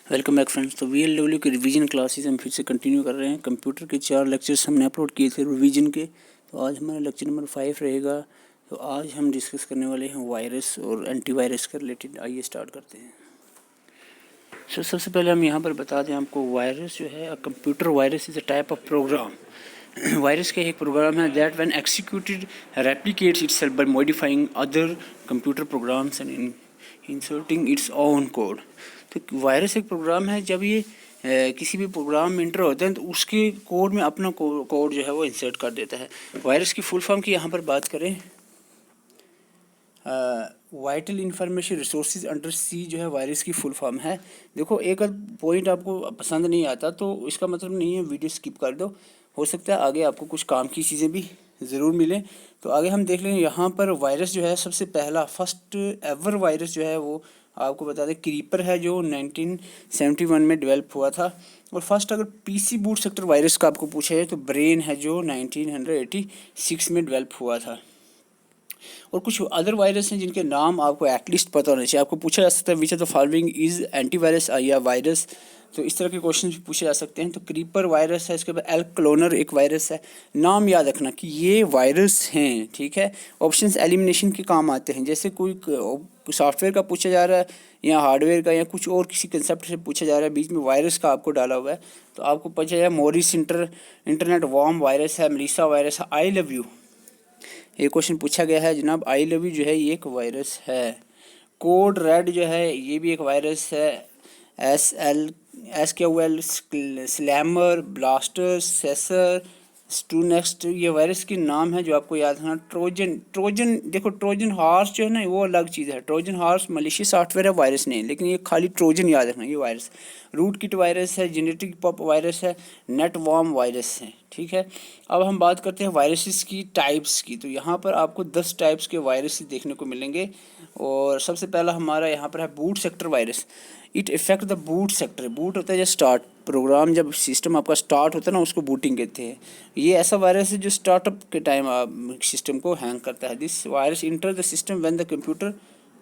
Welcome back friends. तो VLW की revision classes हम फिर से कंटिन्यू कर रहे हैं। कंप्यूटर के 4 लेक्चर्स हमने अपलोड किए थे रिवीजन के। तो आज हमारा लेक्चर नंबर 5 रहेगा। तो आज हम डिस्कस करने वाले हैं वायरस और एंटीवायरस के रिलेटेड। आइए स्टार्ट करते हैं। सबसे पहले हम यहाँ पर बता दें आपको, वायरस जो है computer virus is a type of program. Virus का एक प्रोग्राम है that when executed replicates itself by modifying other computer programs and inserting its own code. तो वायरस एक प्रोग्राम है, जब ये किसी भी प्रोग्राम में इंटर होते हैं तो उसके कोड में अपना कोड जो है वो इंसर्ट कर देता है। वायरस की फुल फॉर्म की यहाँ पर बात करें, वाइटल इंफॉर्मेशन रिसोर्सेज अंडर सी जो है वायरस की फुल फॉर्म है। देखो, एक पॉइंट आपको पसंद नहीं आता तो इसका मतलब नहीं है वीडियो स्किप कर दो, हो सकता है आगे आपको कुछ काम की चीज़ें भी ज़रूर मिलें। तो आगे हम देख लेंगे यहाँ पर वायरस जो है, सबसे पहला फर्स्ट एवर वायरस जो है वो आपको बता दें क्रीपर है, जो 1971 में डेवलप हुआ था। और फर्स्ट अगर पीसी बूट सेक्टर वायरस का आपको पूछा जाए तो ब्रेन है, जो 1986 में डेवलप हुआ था। और कुछ अदर वायरस हैं जिनके नाम आपको एटलीस्ट पता होना चाहिए। आपको पूछा जा सकता है which of the following is antivirus या वायरस। तो इस तरह के क्वेश्चन भी पूछे जा सकते हैं। तो क्रीपर वायरस है, इसके बाद एल क्लोनर एक वायरस है। नाम याद रखना कि ये वायरस हैं, ठीक है। ऑप्शंस एलिमिनेशन के काम आते हैं, जैसे कोई सॉफ्टवेयर का पूछा जा रहा है या हार्डवेयर का या कुछ और किसी कंसेप्ट से पूछा जा रहा है, बीच में वायरस का आपको डाला हुआ है, तो आपको पता है मॉरिस इंटरनेट वॉर्म वायरस है, मेलिसा वायरस है, आई लव यू ये क्वेश्चन पूछा गया है जनाब। आई लव यू जो है ये एक वायरस है। कोड रेड जो है ये भी एक वायरस है। SQL स्लैमर, ब्लास्टर, सेसर, स्टूनेक्स्ट, ये वायरस के नाम है जो आपको याद रखना। ट्रोजन देखो, ट्रोजन हॉर्स जो है ना वो अलग चीज़ है। ट्रोजन हॉर्स मलिशियस सॉफ्टवेयर है, वायरस नहीं, लेकिन ये खाली ट्रोजन याद रखना, ये वायरस। रूट किट वायरस है, जेनेटिक पॉप वायरस है, नेट वॉर्म वायरस है, ठीक है। अब हम बात करते हैं वायरसेस की टाइप्स की। तो यहाँ पर आपको 10 टाइप्स के वायरस देखने को मिलेंगे। और सबसे पहला हमारा यहाँ पर है boot sector virus. It effect the boot sector. Boot होता है जब स्टार्ट प्रोग्राम, जब सिस्टम आपका स्टार्ट होता है ना, उसको बूटिंग कहते हैं। ये ऐसा वायरस है जो स्टार्टअप के टाइम आप सिस्टम को हैंग करता है। This virus enter the system when the computer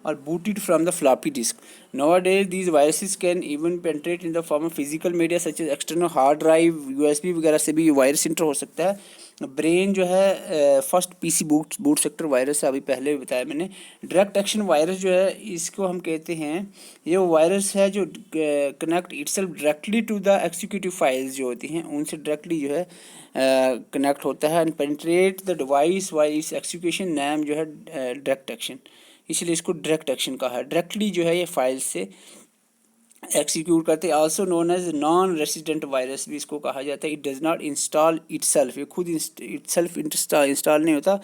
or booted from the floppy disk. Nowadays, these viruses can even penetrate in the form of physical media such as external hard drive, USB वगैरह से भी virus enter हो सकता है। Brain जो है first PC boot sector virus है, अभी पहले भी बताया मैंने। डायरेक्ट एक्शन वायरस जो है इसको हम कहते हैं, ये वो वायरस है जो connect itself directly to the executive files जो होती हैं उनसे डायरेक्टली जो है कनेक्ट होता है and penetrate the device while इस एग्जीक्यूशन नाम जो है डायरेक्ट एक्शन, इसलिए इसको डायरेक्ट एक्शन कहा है। डायरेक्टली जो है ये फाइल से एक्सिक्यूट करते हैं। Also known as non resident virus भी इसको कहा जाता है। It does not install itself, ये खुद इटसेल्फ इंस्टॉल नहीं होता।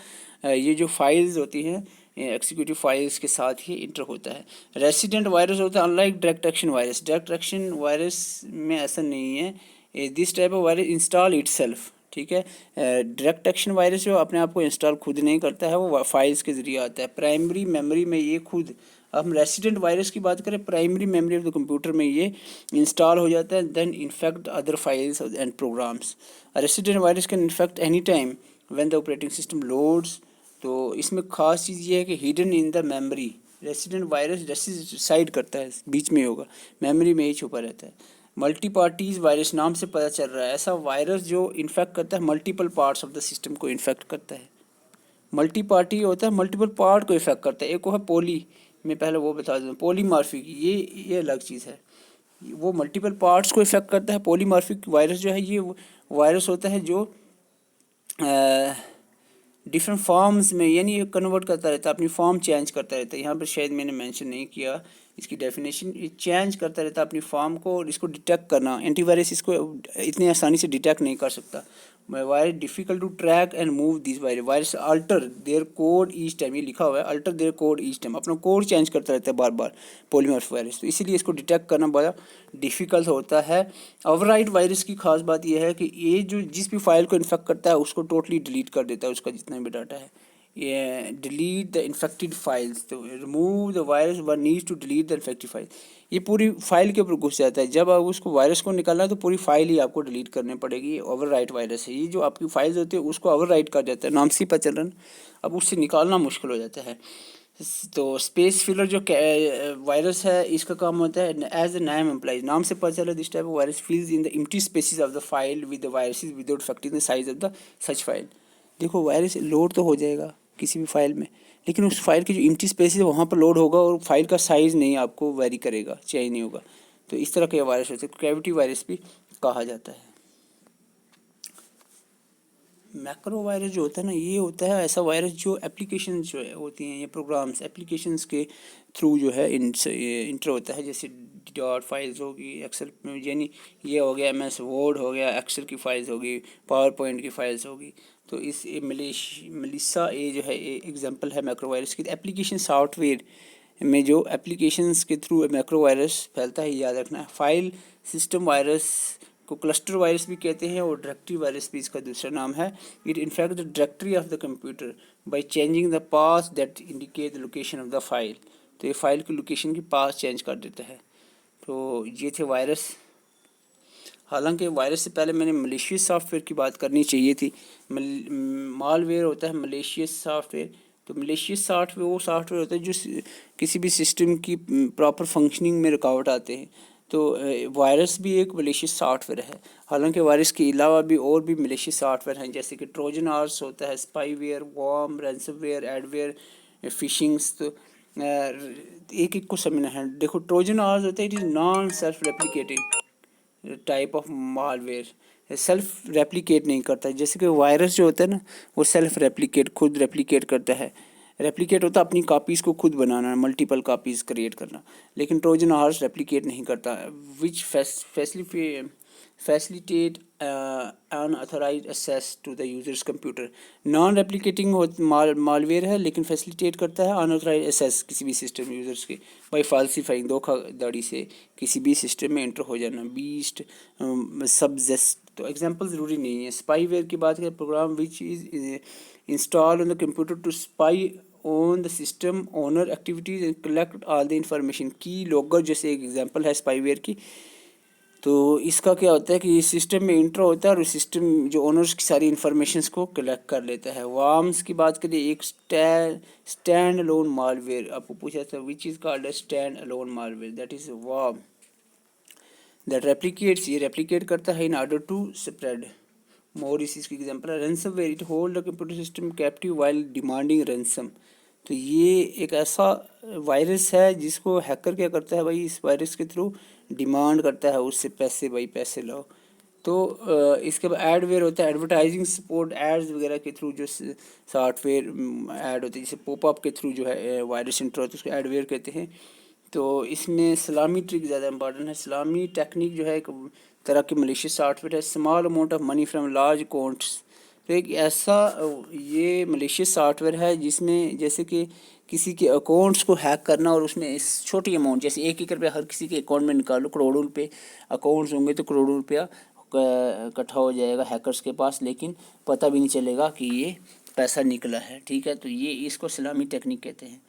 ये जो फाइल्स होती हैं एक्सिक्यूटिव फाइल्स के साथ ही इंटर होता है। रेसिडेंट वायरस होता है unlike direct action virus. Direct action virus में ऐसा नहीं है। This type of virus install itself, ठीक है। डायरेक्ट एक्शन वायरस जो अपने आप को इंस्टॉल खुद नहीं करता है, वो फाइल्स के ज़रिए आता है। प्राइमरी मेमोरी में ये खुद, अब हम रेसिडेंट वायरस की बात करें, primary memory of the computer में ये इंस्टॉल हो जाता है, then infect other files and programs. Resident virus can infect any time when the operating system loads. तो इसमें खास चीज़ ये है कि hidden in the memory. Resident virus reside करता है, बीच में होगा, मेमोरी में ही छुपा रहता है। मल्टी पार्टीज वायरस, नाम से पता चल रहा है, ऐसा वायरस जो इन्फेक्ट करता है multiple parts of the system को इन्फेक्ट करता है। मल्टी पार्टी होता है, मल्टीपल पार्ट को इफेक्ट करता है। एक वो है पोली, मैं पहले वो बता दूँ, पॉलीमार्फिक, ये अलग चीज़ है, वो मल्टीपल पार्ट्स को इफेक्ट करता है। पॉलीमार्फिक वायरस जो है ये वायरस होता है जो डिफरेंट फॉर्म्स में, यानी ये कन्वर्ट करता रहता है, अपनी फॉर्म चेंज करता रहता है। यहाँ पर शायद मैंने मेंशन नहीं किया इसकी डेफिनेशन। ये चेंज करता रहता है अपनी फॉर्म को, और इसको डिटेक्ट करना, एंटीवायरस इसको इतनी आसानी से डिटेक्ट नहीं कर सकता। Virus difficult to track and move this virus alter their code each time, ये लिखा हुआ है alter their code each time, अपना कोड चेंज करता रहता है बार बार पॉलीमॉर्फ वायरस, तो इसीलिए इसको डिटेक्ट करना बड़ा डिफिकल्ट होता है। ओवरराइट वायरस की खास बात यह है कि ये जो जिस भी फाइल को इन्फेक्ट करता है उसको टोटली डिलीट कर देता है, उसका जितना भी डाटा है। ये डिलीट द इन्फेक्टेड फाइल्स, तो remove the virus one needs to delete the infected file, ये पूरी फाइल के ऊपर घुस जाता है। जब आप उसको वायरस को निकालना है तो पूरी फाइल ही आपको डिलीट करनी पड़ेगी। ये ओवरराइट वायरस है, ये जो आपकी फाइल्स होती है उसको ओवरराइट कर देता है, नाम से पता चल रहा है, अब उससे निकालना मुश्किल हो जाता है। तो स्पेस फिलर जो वायरस है, इसका काम होता है एज द नेम एम्प्लाइज, नाम से पता चला, this type of virus fills in the empty spaces of the file with the viruses without affecting the size of the such file. देखो वायरस लोड तो हो जाएगा किसी भी फाइल में, लेकिन उस फाइल की जो एम्प्टी स्पेस है वहाँ पर लोड होगा और फाइल का साइज़ नहीं आपको वेरी करेगा, चेंज नहीं होगा। तो इस तरह के वायरस होते हैं, कैविटी वायरस भी कहा जाता है। मैक्रो वायरस जो होता है ना, ये होता है ऐसा वायरस जो एप्लीकेशन जो है होती हैं, ये प्रोग्राम्स एप्लीकेशंस के थ्रू जो है इंटर होता है। जैसे डॉट फाइल्स होगी एक्सेल में, यानी ये हो गया MS वर्ड हो गया, एक्सेल की फाइल्स होगी, पावर पॉइंट की फाइल्स होगी। तो इस मलिसा ये जो है एग्जांपल है मैक्रो वायरस की। एप्लीकेशन सॉफ्टवेयर में जो एप्लीकेशंस के थ्रू मैक्रो वायरस फैलता है, याद रखना है। फाइल सिस्टम वायरस को क्लस्टर वायरस भी कहते हैं और डायरेक्टरी वायरस भी इसका दूसरा नाम है। It infect the directory of the computer by changing the path that indicate the location of the file. तो ये फाइल की लोकेशन की पाथ चेंज कर देता है। तो ये थे वायरस। हालांकि वायरस से पहले मैंने मलेशियस सॉफ्टवेयर की बात करनी चाहिए थी। मालवेयर होता है मलेशियस सॉफ्टवेयर। तो मलेशियस सॉफ्टवेयर वो सॉफ्टवेयर होता है जो किसी भी सिस्टम की प्रॉपर फंक्शनिंग में रुकावट आते हैं। तो वायरस भी एक मलेशियस सॉफ्टवेयर है। हालांकि वायरस के अलावा भी और भी मलेशियस सॉफ्टवेयर हैं, जैसे कि ट्रोजन हॉर्स होता है, स्पाईवेयर, वॉर्म, रैंसमवेयर, एडवेयर, फिशिंग्स। तो एक एक को समझना है। देखो ट्रोजन हॉर्स होता है, it is non self replicating type of malware, self replicate नहीं करता है। जैसे कि वायरस जो होता है ना, वो सेल्फ रेप्लिकेट खुद रेप्लिकेट करता है। रेप्लिकेट होता है अपनी कॉपीज़ को खुद बनाना, मल्टीपल कॉपीज़ क्रिएट करना। लेकिन ट्रोजन हॉर्स रेप्लिकेट नहीं करता, which facilitate unauthorised access to the users computer. Non replicating malware है, लेकिन फैसिलिटेट करता है अनऑथराइज्ड एक्सेस किसी भी सिस्टम यूजर्स के बाई फाल्सीफाइंग, धोखाधड़ी से किसी भी सिस्टम में एंटर हो जाना। बीस्ट सबजेस्ट, तो एग्जांपल ज़रूरी नहीं है। स्पाईवेयर की बात करें, program which is installed on the computer to spy on the system owner activities and collect all the information. Key logger जैसे एक एग्जांपल है स्पाईवेयर की। तो इसका क्या होता है कि इस सिस्टम में इंटर होता है और सिस्टम जो ओनर्स की सारी इन्फॉर्मेशंस को कलेक्ट कर लेता है। वार्म्स की बात करें, एक स्टैंड अलोन मालवेयर। आपको पूछा था which is called stand alone malware, that is worm that replicates, ये रेप्लिकेट करता है in order to spread more. इसकी एग्जांपल है ransomware, it hold the computer system captive while demanding ransom. तो ये एक ऐसा वायरस है जिसको हैकर क्या करता है भाई, इस वायरस के थ्रू डिमांड करता है उससे पैसे, भाई पैसे लो। तो इसके बाद एडवेयर होता है, एडवर्टाइजिंग सपोर्ट एड्स वगैरह के थ्रू जो सॉफ्टवेयर ऐड होती है, जैसे पॉपअप के थ्रू जो है वायरस इंटर होता है, उसको एडवेयर कहते हैं। तो इसमें सलामी ट्रिक ज़्यादा इंपॉर्टेंट है। सलामी टेक्निक जो है एक तरह की मलिशियस सॉफ्टवेयर है। Small amount of money from large accounts, तो एक ऐसा ये मलिशियस सॉफ्टवेयर है जिसमें जैसे कि किसी के अकाउंट्स को हैक करना और उसमें इस छोटी अमाउंट जैसे 1 रुपया हर किसी के अकाउंट में निकालो, करोड़ों रुपये अकाउंट्स होंगे तो करोड़ों रुपया इकट्ठा हो जाएगा हैकर्स के पास, लेकिन पता भी नहीं चलेगा कि ये पैसा निकला है। ठीक है, तो ये इसको सलामी टेक्निक कहते हैं।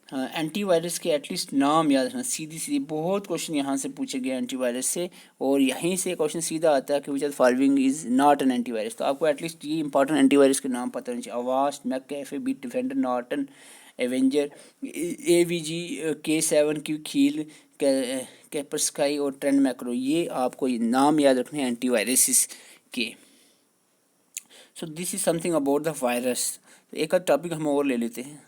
एंटीवायरस के एटलीस्ट नाम याद रखना, सीधी सीधी बहुत क्वेश्चन यहाँ से पूछे गए एंटीवायरस से, और यहीं से क्वेश्चन सीधा आता है कि which are following is not an antivirus. तो आपको एटलीस्ट ये इंपॉर्टेंट एंटीवायरस के नाम पता होने चाहिए। Avast, McAfee, Bitdefender, Norton, एवेंजर, AVG, K7, Quick Heal, Kaspersky और ट्रेंड मैक्रो, ये आपको ये नाम याद रखने हैं एंटीवायरस के। So this is something about the virus. एक आध टॉपिक हम और ले लेते हैं।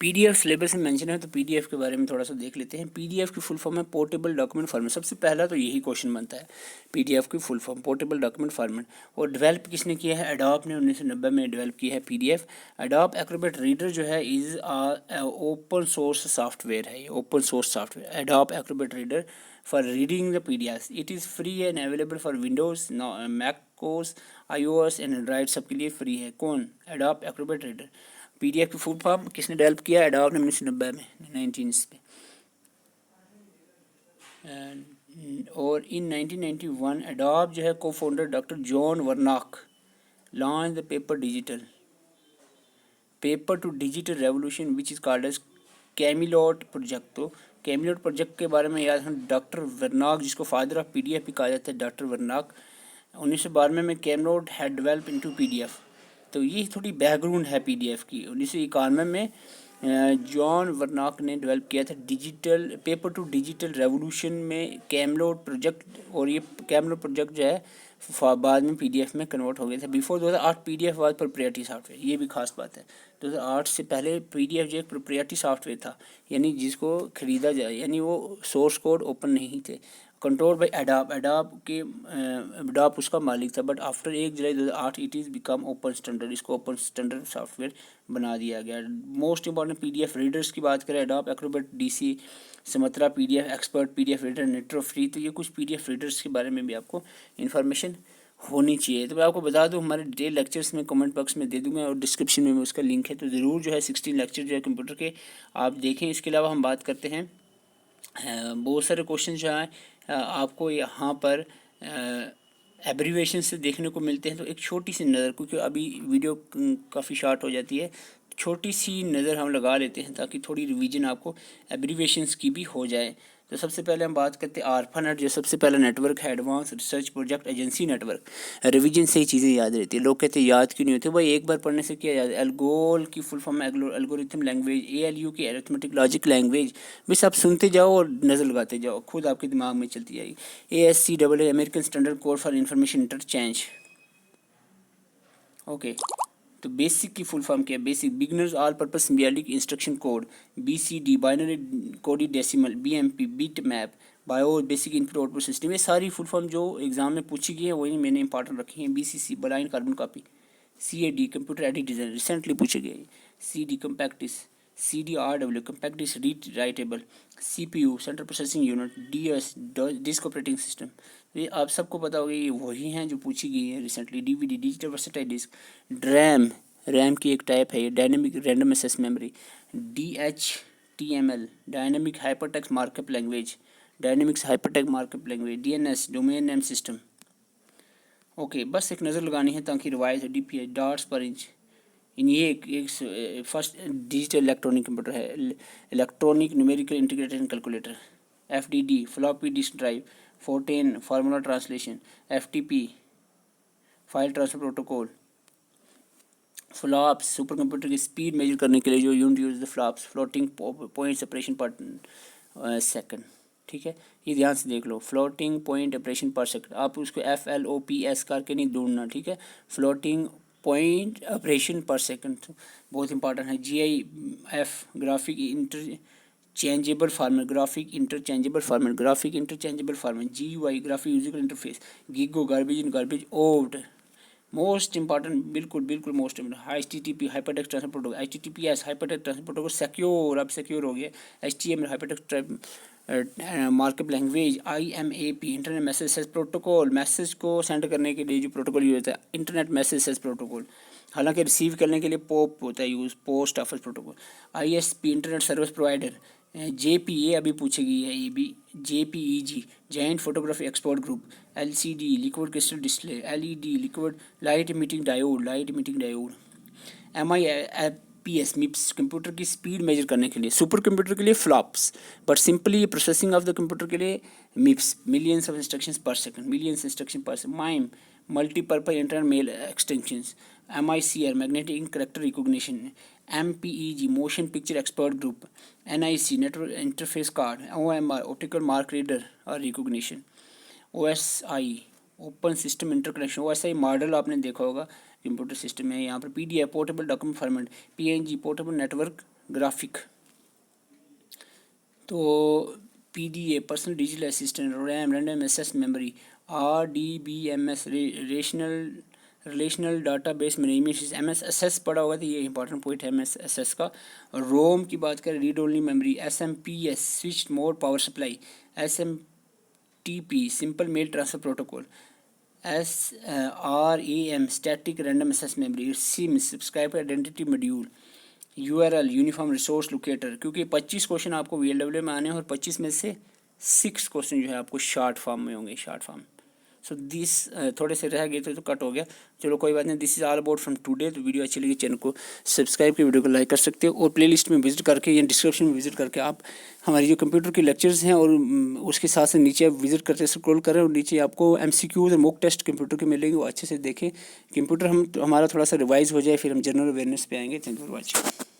PDF सिलेबस में मेंशन है, तो PDF के बारे में थोड़ा सा देख लेते हैं। PDF की फुल फॉर्म है पोर्टेबल डॉक्यूमेंट फॉर्मेट। सबसे पहला तो यही क्वेश्चन बनता है, PDF की full form portable document format. और डेवलप किसने किया है? एडोब ने 1990 में डेवलप किया है PDF। एडोब एक्रोबैट रीडर जो है इज ओपन सोर्स सॉफ्टवेयर है, ये open source software Adobe Acrobat Reader for reading the PDFs। It is free and available for Windows, macOS, iOS and Android, सबके लिए फ्री है। कौन? Adobe Acrobat Reader. PDF की full form किसने develop किया? Adobe ने 1990 में 19 पे। और इन 1991 एडोब जो है को founder doctor John Warnock launch the paper to digital revolution which is called as Camelot project. तो कैमिलोट प्रोजेक्ट के बारे में याद है, डॉक्टर वर्नॉक जिसको फादर ऑफ PDF भी कहा जाता है, डॉक्टर वर्नॉक 1992 में कैमिलोट हैड डेवलप इनटू PDF। तो ये थोड़ी बैकग्राउंड है पीडीएफ की। 1991 में जॉन वर्नॉक ने डेवलप किया था digital paper to digital revolution में कैमलोट प्रोजेक्ट, और ये कैमलोट प्रोजेक्ट जो है बाद में पीडीएफ में कन्वर्ट हो गया था। Before 2008 PDF was proprietary software, ये भी खास बात है। 2008 से पहले पीडीएफ जो एक प्रोप्राइटरी सॉफ्टवेयर था, यानी जिसको खरीदा जाए, यानी वो सोर्स कोड ओपन नहीं थे, कंट्रोल बाय एडोब, एडोब उसका मालिक था। But after 1 July 2008 it is become open standard, इसको ओपन स्टैंडर्ड सॉफ्टवेयर बना दिया गया। मोस्ट इंपॉर्टेंट पीडीएफ रीडर्स की बात करें, adobe Acrobat DC, Sumitra PDF expert, PDF reader, Nitro free. तो ये कुछ पीडीएफ रीडर्स के बारे में भी आपको इन्फॉर्मेशन होनी चाहिए। तो मैं आपको बता दूं, हमारे डिटेल लेक्चर्स में कमेंट बॉक्स में दे दूंगा और डिस्क्रिप्शन में उसका लिंक है, तो ज़रूर जो है 16 लेक्चर जो है कंप्यूटर के आप देखें। इसके अलावा हम बात करते हैं बहुत सारे क्वेश्चन जो हैं आपको यहाँ पर एब्रीवेशन से देखने को मिलते हैं। तो एक छोटी सी नज़र, क्योंकि अभी वीडियो काफ़ी शॉर्ट हो जाती है, छोटी सी नज़र हम लगा लेते हैं ताकि थोड़ी रिवीजन आपको एब्रीवेशंस की भी हो जाए। तो सबसे पहले हम बात करते हैं आरफानेट, जो सबसे पहला नेटवर्क है, advance research project agency network. Revision से ही चीज़ें याद रहती है। लोग कहते हैं याद क्यों नहीं होती, भाई एक बार पढ़ने से क्या याद है। एल्गोल की full form algorithm language, ALU की अरिथमेटिक लॉजिक लैंग्वेज। बस आप सुनते जाओ और नज़र लगाते जाओ, खुद आपके दिमाग में चलती जाएगी। ASCII American standard code for information interchange. Okay, तो बेसिक की फुल फॉर्म क्या है, basic beginners all purpose symbolic instruction code, BCD binary coded decimal, BMP bit map, bio basic input output system. ये सारी फुल फॉर्म जो exam में पूछी गई है वही मैंने इंपॉर्टेंट रखी हैं। BCC blind carbon copy, CAD computer aided design recently पूछे गए, CD compact disc, CDRW compact disk read writable, CPU central processing unit, DS disk operating system. ये आप सबको पता होगा, ये वही हैं जो पूछी गई है recently. DVD digital versatile disc, RAM की एक टाइप है ये, dynamic random access memory, DHTML dynamic hypertext markup language, dynamics hypertext markup language, DNS domain name system. Okay, बस एक नज़र लगानी है ताकि revise DPH dots per inch. इन ये एक फर्स्ट डिजिटल इलेक्ट्रॉनिक कंप्यूटर है, electronic numerical integrated calculator. FDD floppy disk drive, FORTRAN formula translation, FTP file transfer protocol, flops super computer की स्पीड मेजर करने के लिए जो unit use the flops, floating point separation per second. ठीक है, ये ध्यान से देख लो, floating point operation per second. आप उसको FLOPS करके नहीं ढूंढना, ठीक है, floating point operation per second बहुत इंपॉर्टेंट है। GIF graphic interchangeable format, graphic interchangeable format, graphic interchangeable format, GUI graphic user interface, GIGO garbage in garbage out. Most important, बिल्कुल बिल्कुल most important, HTTP hypertext transfer protocol, HTTPS hypertext transfer protocol secure, अब secure हो गया। HTML hypertext markup language, IMAP internet message protocol, message को send करने के लिए जो प्रोटोकॉल यूज होता है इंटरनेट मैसेज प्रोटोकॉल, हालांकि रिसीव करने के लिए पोप होता है use, post office protocol. ISP internet service provider, JPA अभी पूछेगी है, ये भी JPEG joint photography export group, LCD liquid crystal display, LED liquid light emitting diode, MIPS MIPS computer की स्पीड मेजर करने के लिए, सुपर कंप्यूटर के लिए flops, but simply processing of the computer के लिए MIPS, millions of instructions per second, millions instruction per second. MIME multipurpose internal mail extensions, MICR magnetic character recognition, MPEG motion picture expert group, NIC network interface card, OMR optical mark reader और recognition, OSI open system interconnection. OSI model आपने देखा होगा computer system है। यहाँ पर PDF portable document format, PNG portable network graphic. तो PDA personal digital assistant, RAM random access memory, RDBMS relational database management, MSSS पढ़ा होगा तो ये इंपॉर्टेंट पॉइंट है MSSS का। रोम की बात करें read only memory, SMPS switch mode power supply, SMTP simple mail transfer protocol, SRAM static random access memory, SIM subscriber identity module, URL uniform resource locator. क्योंकि 25 क्वेश्चन आपको VLW में आने हैं और 25 में से 6 क्वेश्चन जो है आपको शॉर्ट फॉर्म में होंगे, शॉर्ट फॉर्म। सो दिस थोड़े से रह गए तो कट हो गया, चलो कोई बात नहीं। This is all about from today. तो वीडियो अच्छी लगी चैनल को सब्सक्राइब की, वीडियो को लाइक कर सकते हो, और प्लेलिस्ट में विजिट करके या डिस्क्रिप्शन में विजिट करके आप हमारी जो कंप्यूटर के लेक्चर्स हैं और उसके साथ से नीचे आप विजिट करते स्क्रॉल करें, और नीचे आपको MCQs और मॉक टेस्ट कंप्यूटर के मिलेंगे, वो अच्छे से देखें। कंप्यूटर हमारा थोड़ा सा रिवाइज हो जाए, फिर हम जनरल अवेयरनेस पे आएंगे। Thank you for watching.